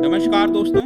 नमस्कार दोस्तों।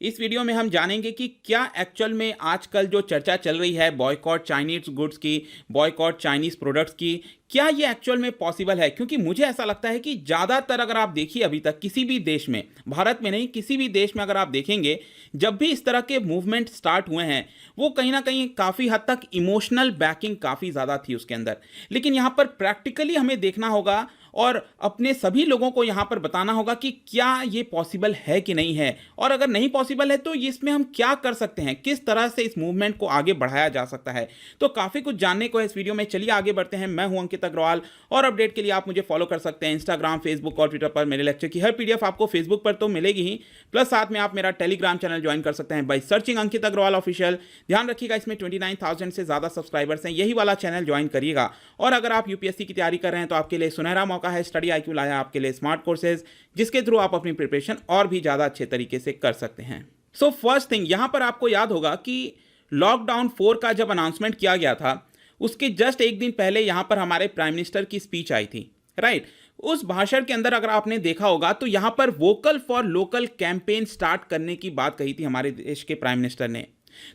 इस वीडियो में हम जानेंगे कि क्या एक्चुअल में आजकल जो चर्चा चल रही है बॉयकॉट चाइनीज गुड्स की, बॉयकॉट चाइनीज प्रोडक्ट्स की, क्या ये एक्चुअल में पॉसिबल है? क्योंकि मुझे ऐसा लगता है कि ज़्यादातर अगर आप देखिए अभी तक किसी भी देश में, भारत में नहीं किसी भी देश में अगर आप देखेंगे, जब भी इस तरह के मूवमेंट स्टार्ट हुए हैं, वो कहीं ना कहीं काफ़ी हद तक इमोशनल बैकिंग काफ़ी ज़्यादा थी उसके अंदर। लेकिन यहाँ पर प्रैक्टिकली हमें देखना होगा और अपने सभी लोगों को यहाँ पर बताना होगा कि क्या ये पॉसिबल है कि नहीं है, और अगर नहीं पॉसिबल है तो इसमें हम क्या कर सकते हैं, किस तरह से इस मूवमेंट को आगे बढ़ाया जा सकता है। तो काफ़ी कुछ जानने को है इस वीडियो में, चलिए आगे बढ़ते हैं। मैं हूं अंकित अग्रवाल और अपडेट के लिए आप मुझे फॉलो कर सकते हैं इंस्टाग्राम, फेसबुक और ट्विटर पर। मेरे लेक्चर की हर पीडीएफ आपको फेसबुक पर तो मिलेगी ही, प्लस साथ में आप मेरा टेलीग्राम चैनल ज्वाइन कर सकते हैं by searching Ankit Agrawal official. ध्यान रखिएगा इसमें 29,000 से ज़्यादा सब्सक्राइबर्स हैं, यही वाला चैनल ज्वाइन करिएगा। और अगर आप यूपीएससी की तैयारी कर रहे हैं तो आपके लिए सुनहरा मौका है। स्टडी IQ लाया आपके लिए स्मार्ट कोर्सेज, जिसके थ्रू आप अपनी प्रिपरेशन और भी ज़्यादा अच्छे तरीके से कर सकते हैं। सो फर्स्ट थिंग, यहाँ पर आपको याद होगा कि लॉकडाउन 4 का जब अनाउंसमेंट किया गया था, उसके जस्ट एक दिन पहले यहाँ पर हमारे प्राइम मिनिस्टर की स्पीच आई थी, राइट। उस भाषण के अंदर अगर आपने देखा होगा तो यहाँ पर vocal for local campaign start करने की बात कही थी हमारे देश के प्राइम मिनिस्टर ने।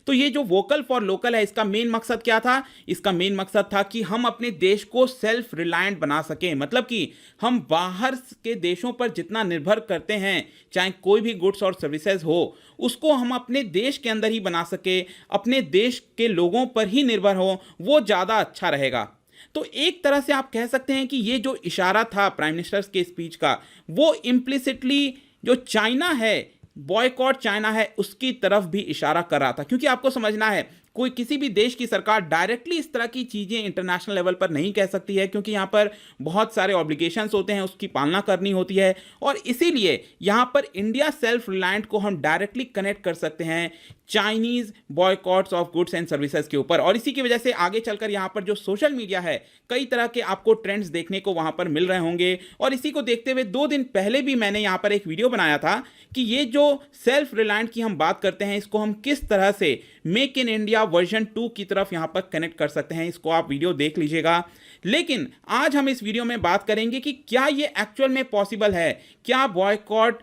तो ये जो वोकल फॉर लोकल है, इसका मेन मकसद क्या था? इसका मेन मकसद था कि हम अपने देश को सेल्फ रिलायंट बना सकें, मतलब कि हम बाहर के देशों पर जितना निर्भर करते हैं, चाहे कोई भी गुड्स और सर्विसेज हो, उसको हम अपने देश के अंदर ही बना सके, अपने देश के लोगों पर ही निर्भर हो, वो ज़्यादा अच्छा रहेगा। तो एक तरह से आप कह सकते हैं कि ये जो इशारा था प्राइम मिनिस्टर के स्पीच का, वो इम्प्लिसिटली जो चाइना है, बॉयकॉट चाइना है, उसकी तरफ भी इशारा कर रहा था। क्योंकि आपको समझना है, कोई किसी भी देश की सरकार डायरेक्टली इस तरह की चीज़ें इंटरनेशनल लेवल पर नहीं कह सकती है, क्योंकि यहाँ पर बहुत सारे ऑब्लिगेशंस होते हैं, उसकी पालना करनी होती है। और इसीलिए यहाँ पर इंडिया सेल्फ रिलायंट को हम डायरेक्टली कनेक्ट कर सकते हैं Chinese boycotts of goods and services के ऊपर। और इसी की वजह से आगे चलकर यहाँ पर जो सोशल मीडिया है, कई तरह के आपको ट्रेंड्स देखने को वहाँ पर मिल रहे होंगे। और इसी को देखते हुए 2 दिन पहले भी मैंने यहाँ पर एक वीडियो बनाया था कि ये जो सेल्फ रिलायंट की हम बात करते हैं, इसको हम किस तरह से मेक इन इंडिया वर्जन 2 की तरफ यहाँ पर कनेक्ट कर सकते हैं। इसको आप वीडियो देख लीजिएगा। लेकिन आज हम इस वीडियो में बात करेंगे कि क्या ये एक्चुअल में पॉसिबल है, क्या बॉयकॉट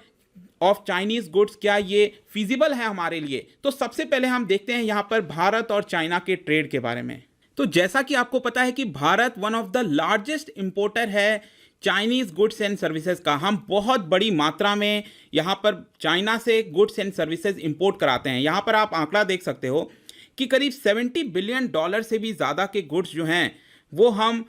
ऑफ चाइनीज गुड्स, क्या ये फिजिबल है हमारे लिए। तो सबसे पहले हम देखते हैं यहाँ पर भारत और चाइना के ट्रेड के बारे में। तो जैसा कि आपको पता है कि Bharat one of the largest importer है चाइनीज गुड्स एंड सर्विसेज का। हम बहुत बड़ी मात्रा में यहाँ पर चाइना से गुड्स एंड सर्विसेज इंपोर्ट कराते हैं। यहाँ पर आप आंकड़ा देख सकते हो कि करीब $70 बिलियन से भी ज़्यादा के गुड्स जो हैं वो हम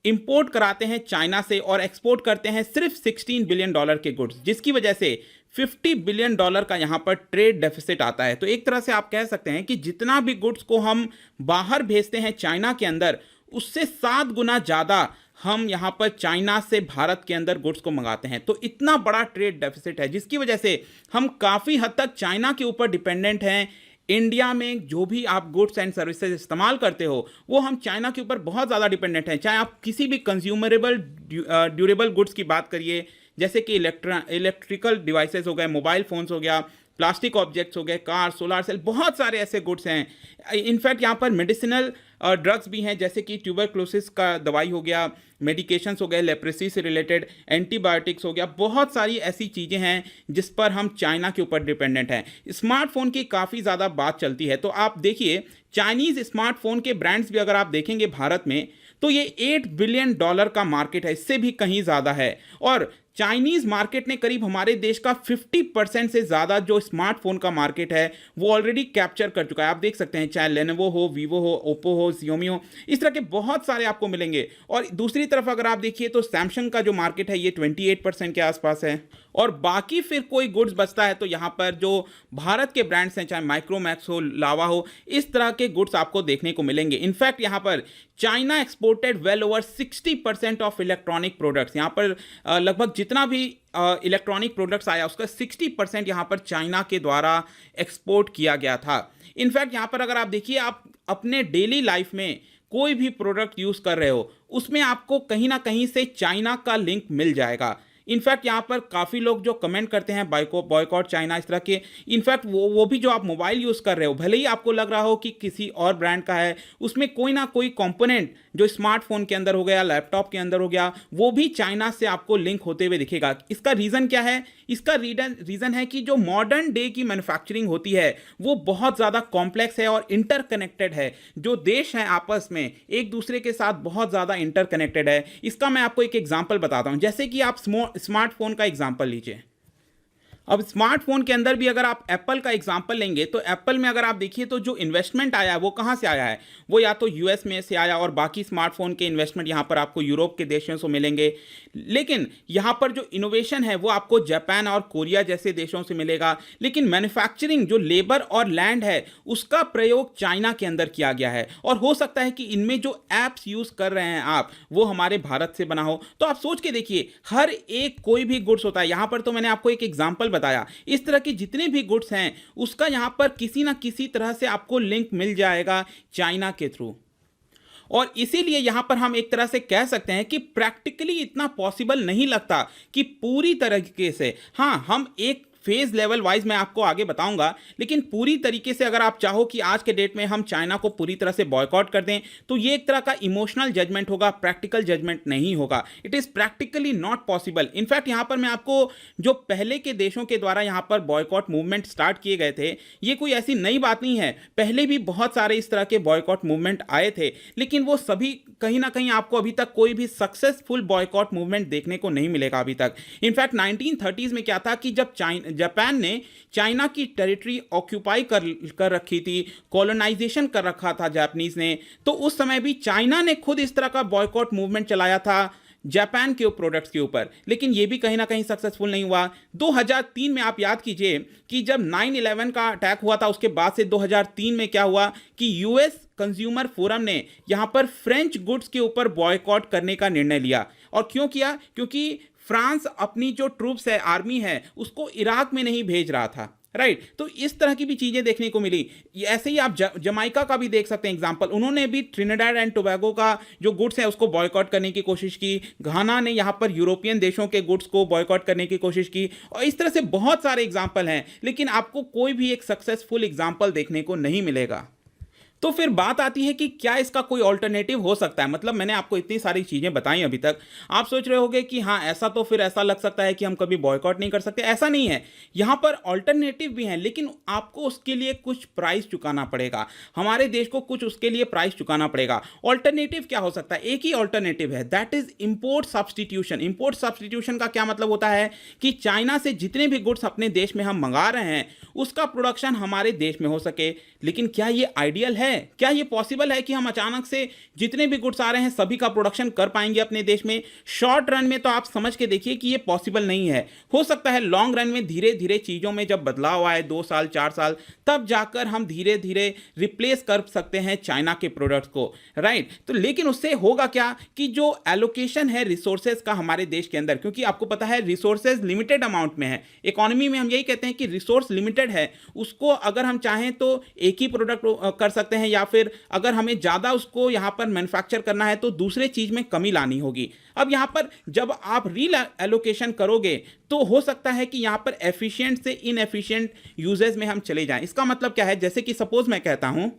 इंपोर्ट कराते हैं चाइना से, और एक्सपोर्ट करते हैं सिर्फ $16 बिलियन के गुड्स, जिसकी वजह से $50 बिलियन का यहाँ पर ट्रेड डेफिसिट आता है। तो एक तरह से आप कह सकते हैं कि जितना भी गुड्स को हम बाहर भेजते हैं चाइना के अंदर, उससे 7 गुना ज़्यादा हम यहाँ पर चाइना से भारत के अंदर गुड्स को मंगाते हैं। तो इतना बड़ा ट्रेड डेफिसिट है, जिसकी वजह से हम काफ़ी हद तक चाइना के ऊपर डिपेंडेंट हैं। इंडिया में जो भी आप गुड्स एंड सर्विसेज इस्तेमाल करते हो, वो हम चाइना के ऊपर बहुत ज़्यादा डिपेंडेंट हैं। चाहे आप किसी भी कंज्यूमरेबल ड्यूरेबल गुड्स की बात करिए, जैसे कि इलेक्ट्रिकल डिवाइसेस हो गए, मोबाइल फ़ोन्स हो गया, प्लास्टिक ऑब्जेक्ट्स हो गए, कार, सोलार सेल, बहुत सारे ऐसे गुड्स हैं। इनफैक्ट यहाँ पर मेडिसिनल ड्रग्स भी हैं, जैसे कि ट्यूबरक्लोसिस का दवाई हो गया, मेडिकेशंस हो गए, लेप्रेसी से रिलेटेड एंटीबायोटिक्स हो गया, बहुत सारी ऐसी चीज़ें हैं जिस पर हम चाइना के ऊपर डिपेंडेंट हैं। स्मार्टफोन की काफ़ी ज़्यादा बात चलती है, तो आप देखिए चाइनीज़ स्मार्टफोन के ब्रांड्स भी अगर आप देखेंगे भारत में, तो ये $8 बिलियन का मार्केट है, इससे भी कहीं ज़्यादा है। और चाइनीज़ मार्केट ने करीब हमारे देश का 50% से ज़्यादा जो स्मार्टफोन का मार्केट है वो ऑलरेडी कैप्चर कर चुका है। आप देख सकते हैं, चाहे लेनोवो हो, वीवो हो, ओप्पो हो, Xiaomi हो, इस तरह के बहुत सारे आपको मिलेंगे। और दूसरी तरफ अगर आप देखिए तो सैमसंग का जो मार्केट है ये 28% के आसपास है। और बाकी फिर कोई गुड्स बचता है तो यहाँ पर जो भारत के ब्रांड्स हैं, चाहे माइक्रोमैक्स हो, लावा हो, इस तरह के गुड्स आपको देखने को मिलेंगे। इनफैक्ट यहाँ पर China exported well over 60% of electronic products. यहाँ पर लगभग जितना भी इलेक्ट्रॉनिक प्रोडक्ट्स आया उसका 60% यहाँ पर चाइना के द्वारा एक्सपोर्ट किया गया था। इनफैक्ट यहाँ पर अगर आप देखिए, आप अपने डेली लाइफ में कोई भी प्रोडक्ट यूज़ कर रहे हो, उसमें आपको कहीं ना कहीं से चाइना का लिंक मिल जाएगा। इनफैक्ट यहाँ पर काफ़ी लोग जो कमेंट करते हैं बॉयकॉट चाइना इस तरह के, इनफैक्ट वो भी जो आप मोबाइल यूज़ कर रहे हो, भले ही आपको लग रहा हो कि किसी और ब्रांड का है, उसमें कोई ना कोई कंपोनेंट जो स्मार्टफोन के अंदर हो गया, लैपटॉप के अंदर हो गया, वो भी चाइना से आपको लिंक होते हुए दिखेगा। इसका रीज़न क्या है? इसका रीज़न है कि जो मॉडर्न डे की मैन्युफैक्चरिंग होती है वो बहुत ज़्यादा कॉम्प्लेक्स है और इंटरकनेक्टेड है। जो देश हैं आपस में एक दूसरे के साथ बहुत ज़्यादा इंटरकनेक्टेड है। इसका मैं आपको एक एग्जांपल बताता हूं, जैसे कि आप स्मार्टफोन का एग्जांपल लीजिए। अब स्मार्टफोन के अंदर भी अगर आप एप्पल का एग्जांपल लेंगे तो एप्पल में अगर आप देखिए तो जो इन्वेस्टमेंट आया है वो कहाँ से आया है? वो या तो यूएस में से आया और बाकी स्मार्टफोन के इन्वेस्टमेंट यहाँ पर आपको यूरोप के देशों से मिलेंगे। लेकिन यहाँ पर जो इनोवेशन है वो आपको जापान और कोरिया जैसे देशों से मिलेगा। लेकिन मैन्युफैक्चरिंग जो लेबर और लैंड है उसका प्रयोग चाइना के अंदर किया गया है। और हो सकता है कि इनमें जो एप्स यूज़ कर रहे हैं आप वो हमारे भारत से बना हो। तो आप सोच के देखिए, हर एक कोई भी गुड्स होता है, यहाँ पर तो मैंने आपको एक एग्जाम्पल बताया, इस तरह के जितने भी गुड्स हैं उसका यहां पर किसी ना किसी तरह से आपको लिंक मिल जाएगा चाइना के थ्रू। और इसीलिए यहां पर हम एक तरह से कह सकते हैं कि प्रैक्टिकली इतना पॉसिबल नहीं लगता कि पूरी तरीके से, हां हम एक फेज लेवल वाइज मैं आपको आगे बताऊंगा, लेकिन पूरी तरीके से अगर आप चाहो कि आज के डेट में हम चाइना को पूरी तरह से बॉयकॉट कर दें तो ये एक तरह का इमोशनल जजमेंट होगा, प्रैक्टिकल जजमेंट नहीं होगा। It is practically not possible. In fact यहां पर मैं आपको जो पहले के देशों के द्वारा यहां पर बॉयकॉट मूवमेंट स्टार्ट किए गए थे, ये कोई ऐसी नई बात नहीं है। पहले भी बहुत सारे इस तरह के बॉयकॉट मूवमेंट आए थे, लेकिन वो सभी कहीं ना कहीं आपको अभी तक कोई भी सक्सेसफुल बॉयकॉट मूवमेंट देखने को नहीं मिलेगा अभी तक। इनफैक्ट 1930s में क्या था कि जब जापान ने चाइना की टेरिटरी ऑक्यूपाई कर रखी थी, कॉलोनाइजेशन कर रखा था जापानीज ने, तो उस समय भी चाइना ने खुद इस तरह का बॉयकॉट मूवमेंट चलाया था जापान के प्रोडक्ट्स के ऊपर, लेकिन ये भी कहीं ना कहीं सक्सेसफुल नहीं हुआ। 2003 में आप याद कीजिए कि जब 9/11 का अटैक हुआ था, उसके बाद से 2003 में क्या हुआ कि यूएस कंज्यूमर फोरम ने यहां पर फ्रेंच गुड्स के ऊपर बॉयकॉट करने का निर्णय लिया। और क्यों किया? क्योंकि फ्रांस अपनी जो ट्रूप्स है, आर्मी है, उसको इराक में नहीं भेज रहा था। राइट, तो इस तरह की भी चीजें देखने को मिली। ऐसे ही आप जमाइका का भी देख सकते हैं एग्जांपल। उन्होंने भी ट्रिनिडाड एंड टोबैगो का जो गुड्स है उसको बॉयकॉट करने की कोशिश की। घाना ने यहां पर यूरोपियन देशों के गुड्स को बॉयकॉट करने की कोशिश की। और इस तरह से बहुत सारे एग्जाम्पल हैं, लेकिन आपको कोई भी एक सक्सेसफुल एग्जाम्पल देखने को नहीं मिलेगा। तो फिर बात आती है कि क्या इसका कोई ऑल्टरनेटिव हो सकता है? मतलब मैंने आपको इतनी सारी चीज़ें बताई अभी तक, आप सोच रहे होंगे कि हाँ ऐसा तो फिर ऐसा लग सकता है कि हम कभी बॉयकॉट नहीं कर सकते। ऐसा नहीं है, यहाँ पर ऑल्टरनेटिव भी हैं, लेकिन आपको उसके लिए कुछ प्राइस चुकाना पड़ेगा। हमारे देश को कुछ उसके लिए प्राइस चुकाना पड़ेगा। ऑल्टरनेटिव क्या हो सकता है? एक ही ऑल्टरनेटिव है, that is import substitution. Import substitution का क्या मतलब होता है कि चाइना से जितने भी गुड्स अपने देश में हम मंगा रहे हैं उसका प्रोडक्शन हमारे देश में हो सके। लेकिन क्या ये आइडियल है? क्या ये पॉसिबल है कि हम अचानक से जितने भी गुड्स आ रहे हैं सभी का प्रोडक्शन कर पाएंगे अपने देश में? शॉर्ट रन में तो आप समझ के देखिए कि ये पॉसिबल नहीं है। हो सकता है लॉन्ग रन में धीरे धीरे चीज़ों में जब बदलाव आए, 2 साल 4 साल, तब जाकर हम धीरे धीरे रिप्लेस कर सकते हैं चाइना के प्रोडक्ट्स को। राइट, तो लेकिन उससे होगा क्या कि जो एलोकेशन है रिसोर्सेज का हमारे देश के अंदर, क्योंकि आपको पता है रिसोर्सेज लिमिटेड अमाउंट में है, इकोनॉमी में हम यही कहते हैं कि रिसोर्स लिमिटेड है, उसको अगर हम चाहें तो एक ही प्रोडक्ट कर सकते हैं, या फिर अगर हमें ज़्यादा उसको यहाँ पर मैन्युफैक्चर करना है तो दूसरे चीज़ में कमी लानी होगी। अब यहाँ पर जब आप री एलोकेशन करोगे तो हो सकता है कि यहाँ पर एफिशिएंट से इनएफिशिएंट यूजेज में हम चले जाएं। इसका मतलब क्या है? जैसे कि सपोज मैं कहता हूँ,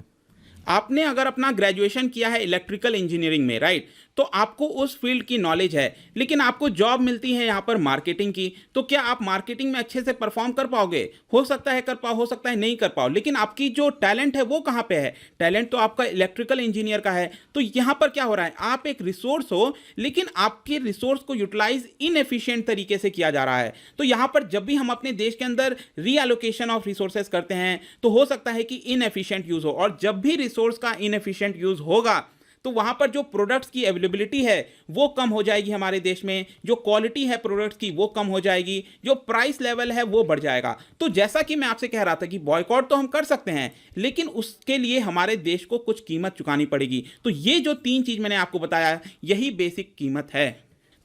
आपने अगर अपना ग्रेजुएशन किया है इलेक्ट्रिकल इंजीनियरिंग में, राइट, तो आपको उस फील्ड की नॉलेज है, लेकिन आपको जॉब मिलती है यहाँ पर मार्केटिंग की, तो क्या आप मार्केटिंग में अच्छे से परफॉर्म कर पाओगे? हो सकता है कर पाओ, हो सकता है नहीं कर पाओ, लेकिन आपकी जो टैलेंट है वो कहाँ पे है? टैलेंट तो आपका इलेक्ट्रिकल इंजीनियर का है। तो यहाँ पर क्या हो रहा है? आप एक रिसोर्स हो, लेकिन आपके रिसोर्स को यूटिलाइज इनएफिशिएंट तरीके से किया जा रहा है। तो यहाँ पर जब भी हम अपने देश के अंदर रीएलोकेशन ऑफ रिसोर्सेज करते हैं तो हो सकता है कि इनएफिशिएंट यूज हो, और जब भी रिसोर्स का इनएफिशिएंट यूज होगा तो वहां पर जो प्रोडक्ट्स की अवेलेबिलिटी है वो कम हो जाएगी हमारे देश में, जो क्वालिटी है प्रोडक्ट्स की वो कम हो जाएगी, जो प्राइस लेवल है वो बढ़ जाएगा। तो जैसा कि मैं आपसे कह रहा था कि बॉयकॉट तो हम कर सकते हैं, लेकिन उसके लिए हमारे देश को कुछ कीमत चुकानी पड़ेगी। तो ये जो 3 चीज मैंने आपको बताया, यही बेसिक कीमत है।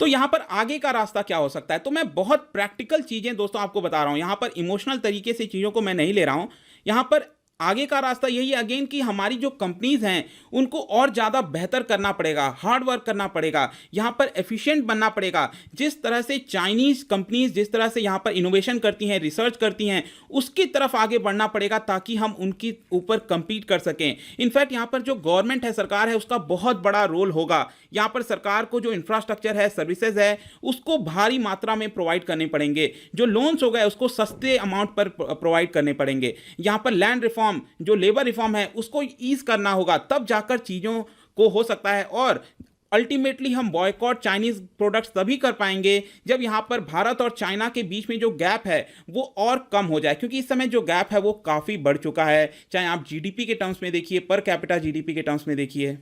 तो यहां पर आगे का रास्ता क्या हो सकता है? तो मैं बहुत प्रैक्टिकल चीजें दोस्तों आपको बता रहा हूं, यहां पर इमोशनल तरीके से चीजों को मैं नहीं ले रहा हूं। यहां पर आगे का रास्ता यही है अगेन कि हमारी जो कंपनीज हैं उनको और ज़्यादा बेहतर करना पड़ेगा, हार्ड वर्क करना पड़ेगा, यहाँ पर एफिशिएंट बनना पड़ेगा। जिस तरह से चाइनीज़ कंपनीज जिस तरह से यहाँ पर इनोवेशन करती हैं, रिसर्च करती हैं, उसकी तरफ आगे बढ़ना पड़ेगा ताकि हम उनकी ऊपर compete कर सकें। इनफैक्ट यहाँ पर जो गवर्नमेंट है, सरकार है, उसका बहुत बड़ा रोल होगा। यहाँ पर सरकार को जो इंफ्रास्ट्रक्चर है, सर्विसेज है, उसको भारी मात्रा में प्रोवाइड करने पड़ेंगे। जो लोन्स हो गए उसको सस्ते अमाउंट पर प्रोवाइड करने पड़ेंगे। यहाँ पर लैंड रिफॉर्म, जो लेबर रिफॉर्म है, उसको ईज करना होगा, तब जाकर चीज़ों को हो सकता है। और अल्टीमेटली हम बॉयकॉट चाइनीज प्रोडक्ट्स तभी कर पाएंगे जब यहाँ पर भारत और चाइना के बीच में जो गैप है वो और कम हो जाए, क्योंकि इस समय जो गैप है वो काफ़ी बढ़ चुका है, चाहे आप जीडीपी के टर्म्स में देखिए, पर कैपिटा जीडीपी के टर्म्स में देखिए।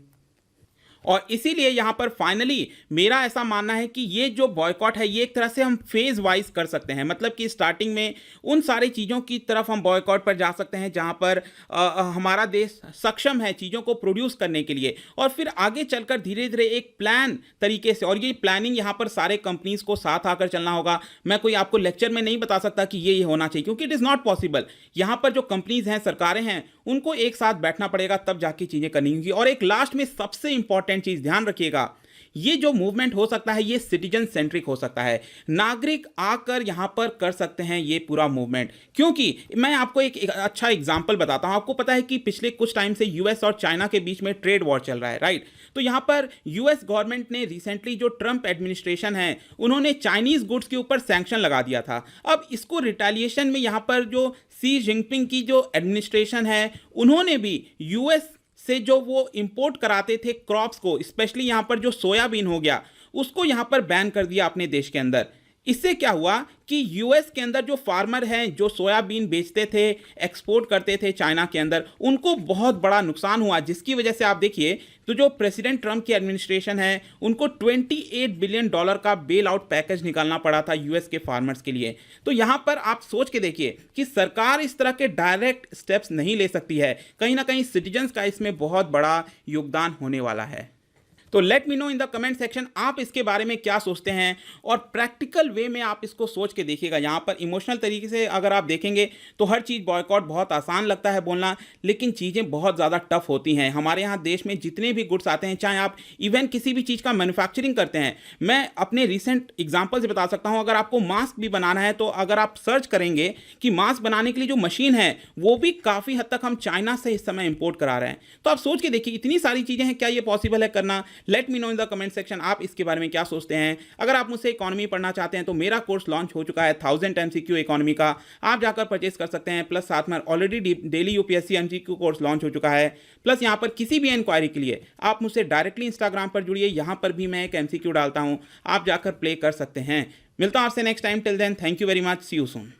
और इसीलिए यहाँ पर फाइनली मेरा ऐसा मानना है कि ये जो बॉयकॉट है ये एक तरह से हम फेज वाइज कर सकते हैं। मतलब कि स्टार्टिंग में उन सारी चीज़ों की तरफ हम बॉयकॉट पर जा सकते हैं जहाँ पर हमारा देश सक्षम है चीज़ों को प्रोड्यूस करने के लिए, और फिर आगे चलकर धीरे धीरे एक प्लान तरीके से, और ये प्लानिंग यहाँ पर सारे कंपनीज को साथ आकर चलना होगा। मैं कोई आपको लेक्चर में नहीं बता सकता कि ये होना चाहिए, क्योंकि इट इज़ नॉट पॉसिबल। यहाँ पर जो कंपनीज हैं, सरकारें हैं, उनको एक साथ बैठना पड़ेगा, तब जाके चीज़ें करनी होंगी। और एक लास्ट में सबसे इंपॉर्टेंट चीज़ ध्यान रखिएगा, ये जो मूवमेंट हो सकता है ये सिटीजन सेंट्रिक हो सकता है। नागरिक आकर यहां पर कर सकते हैं ये पूरा मूवमेंट। क्योंकि मैं आपको एक अच्छा एग्जांपल बताता हूं। आपको पता है कि पिछले कुछ टाइम से यूएस और चाइना के बीच में ट्रेड वॉर चल रहा है, राइट? तो यहां पर यूएस गवर्नमेंट ने रिसेंटली, जो ट्रंप एडमिनिस्ट्रेशन है, उन्होंने चाइनीज गुड्स के ऊपर सैंक्शन लगा दिया था। अब इसको रिटेलिएशन में यहां पर जो शी जिनपिंग की जो एडमिनिस्ट्रेशन है, उन्होंने भी यूएस से जो वो इंपोर्ट कराते थे क्रॉप्स को, स्पेशली यहाँ पर जो सोयाबीन हो गया, उसको यहाँ पर बैन कर दिया अपने देश के अंदर। इससे क्या हुआ कि यूएस के अंदर जो फार्मर हैं, जो सोयाबीन बेचते थे, एक्सपोर्ट करते थे चाइना के अंदर, उनको बहुत बड़ा नुकसान हुआ। जिसकी वजह से आप देखिए तो जो प्रेसिडेंट ट्रंप की एडमिनिस्ट्रेशन है, उनको $28 बिलियन का बेल आउट पैकेज निकालना पड़ा था यूएस के फार्मर्स के लिए। तो यहाँ पर आप सोच के देखिए कि सरकार इस तरह के डायरेक्ट स्टेप्स नहीं ले सकती है, कहीं ना कहीं सिटीजन्स का इसमें बहुत बड़ा योगदान होने वाला है। तो let me know in the comment section आप इसके बारे में क्या सोचते हैं, और प्रैक्टिकल वे में आप इसको सोच के देखिएगा। यहाँ पर इमोशनल तरीके से अगर आप देखेंगे तो हर चीज़ बॉयकॉट बहुत आसान लगता है बोलना, लेकिन चीज़ें बहुत ज़्यादा टफ होती हैं। हमारे यहाँ देश में जितने भी गुड्स आते हैं, चाहे आप इवन किसी भी चीज़ का मैन्युफैक्चरिंग करते हैं, मैं अपने रिसेंट एग्जाम्पल से बता सकता हूँ। अगर आपको मास्क भी बनाना है तो अगर आप सर्च करेंगे कि मास्क बनाने के लिए जो मशीन है वो भी काफ़ी हद तक हम चाइना से इस समय इंपोर्ट करा रहे हैं। तो आप सोच के देखिए इतनी सारी चीज़ें हैं, क्या ये पॉसिबल है करना? Let me know in the comment section आप इसके बारे में क्या सोचते हैं। अगर आप मुझसे इकोनॉमी पढ़ना चाहते हैं तो मेरा कोर्स लॉन्च हो चुका है 1000 MCQ इकोनॉमी का, आप जाकर परचेस कर सकते हैं। प्लस साथ में already daily UPSC MCQ course launch हो चुका है। प्लस यहाँ पर किसी भी इंक्वायरी के लिए आप मुझसे डायरेक्टली इंस्टाग्राम पर जुड़िए, यहाँ पर भी मैं एक MCQ डालता हूँ, आप जाकर प्ले कर सकते हैं। मिलता हूँ आपसे next time. Till then, thank you very much, see you soon.